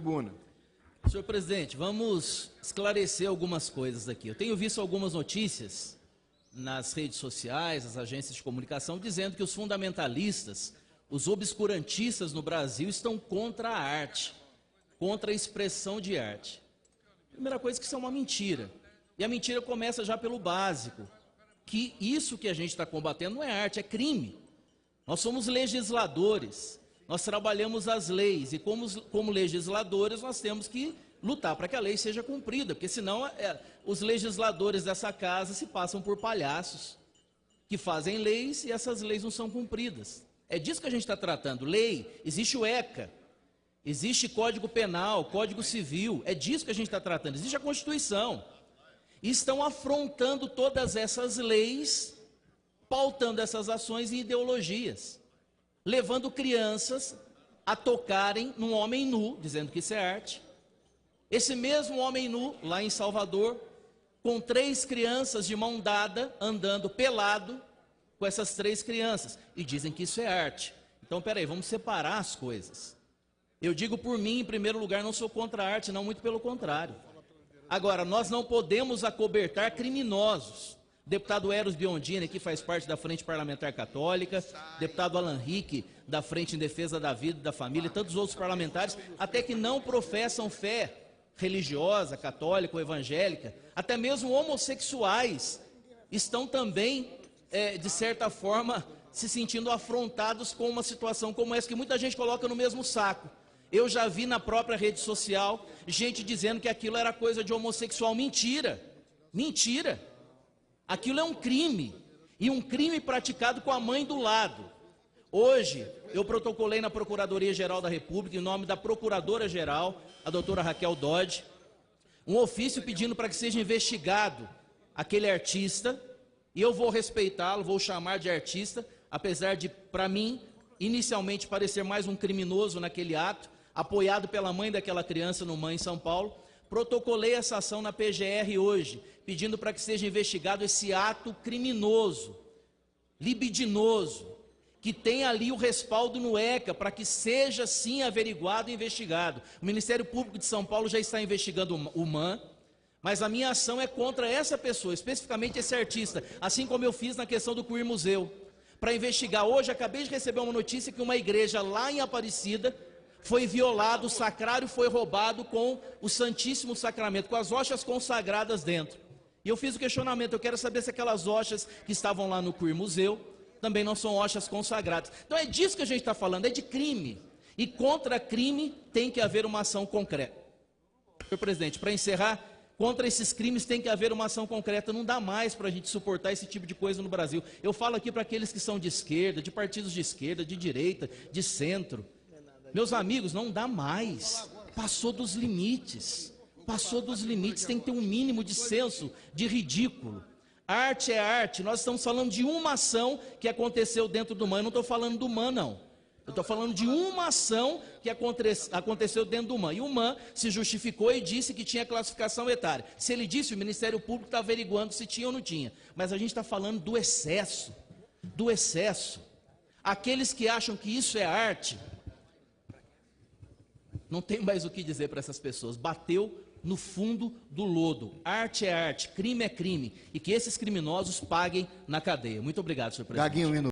tribuna. Senhor presidente, vamos esclarecer algumas coisas aqui. Eu tenho visto algumas notícias nas redes sociais, nas agências de comunicação, dizendo que os fundamentalistas, os obscurantistas no Brasil estão contra a arte, contra a expressão de arte. Primeira coisa, que isso é uma mentira. E a mentira começa já pelo básico, que isso que a gente está combatendo não é arte, é crime. Nós somos legisladores, nós trabalhamos as leis, e como legisladores nós temos que lutar para que a lei seja cumprida, porque senão os legisladores dessa casa se passam por palhaços, que fazem leis e essas leis não são cumpridas. É disso que a gente está tratando. Lei, existe o ECA, existe Código Penal, Código Civil, é disso que a gente está tratando, existe a Constituição. E estão afrontando todas essas leis, pautando essas ações e ideologias, levando crianças a tocarem num homem nu, dizendo que isso é arte. Esse mesmo homem nu, lá em Salvador, com 3 crianças de mão dada, andando pelado com essas 3 crianças, e dizem que isso é arte. Então, peraí, vamos separar as coisas. Eu digo por mim, em primeiro lugar, não sou contra a arte, não, muito pelo contrário. Agora, nós não podemos acobertar criminosos. O deputado Eros Biondini, que faz parte da Frente Parlamentar Católica, deputado Alan Rick, da Frente em Defesa da Vida e da Família, e tantos outros parlamentares, até que não professam fé religiosa, católica ou evangélica, até mesmo homossexuais, estão também, de certa forma, se sentindo afrontados com uma situação como essa, que muita gente coloca no mesmo saco. Eu já vi na própria rede social gente dizendo que aquilo era coisa de homossexual. Mentira, mentira. Aquilo é um crime, e um crime praticado com a mãe do lado. Hoje, eu protocolei na Procuradoria-Geral da República, em nome da Procuradora-Geral, a doutora Raquel Dodge, um ofício pedindo para que seja investigado aquele artista, e eu vou respeitá-lo, vou chamar de artista, apesar de, para mim, inicialmente parecer mais um criminoso naquele ato, apoiado pela mãe daquela criança no MAN em São Paulo. Protocolei essa ação na PGR hoje, pedindo para que seja investigado esse ato criminoso, libidinoso, que tem ali o respaldo no ECA, para que seja sim averiguado e investigado. O Ministério Público de São Paulo já está investigando o MAN, mas a minha ação é contra essa pessoa, especificamente esse artista, assim como eu fiz na questão do Queer Museu, para investigar. Hoje acabei de receber uma notícia que uma igreja lá em Aparecida foi violado, o sacrário foi roubado com o Santíssimo Sacramento, com as hostias consagradas dentro. E eu fiz o questionamento, eu quero saber se aquelas hostias que estavam lá no Queer Museu também não são hostias consagradas. Então é disso que a gente está falando, é de crime. E contra crime tem que haver uma ação concreta. Senhor presidente, para encerrar, contra esses crimes tem que haver uma ação concreta. Não dá mais para a gente suportar esse tipo de coisa no Brasil. Eu falo aqui para aqueles que são de esquerda, de partidos de esquerda, de direita, de centro. Meus amigos, não dá mais, passou dos limites, tem que ter um mínimo de senso de ridículo. Arte é arte, nós estamos falando de uma ação que aconteceu dentro do MAN, eu não estou falando do MAN não, eu estou falando de uma ação que aconteceu dentro do MAN, e o MAN se justificou e disse que tinha classificação etária. Se ele disse, o Ministério Público está averiguando se tinha ou não tinha, mas a gente está falando do excesso, aqueles que acham que isso é arte, não tem mais o que dizer para essas pessoas. Bateu no fundo do lodo. Arte é arte, crime é crime. E que esses criminosos paguem na cadeia. Muito obrigado, senhor presidente.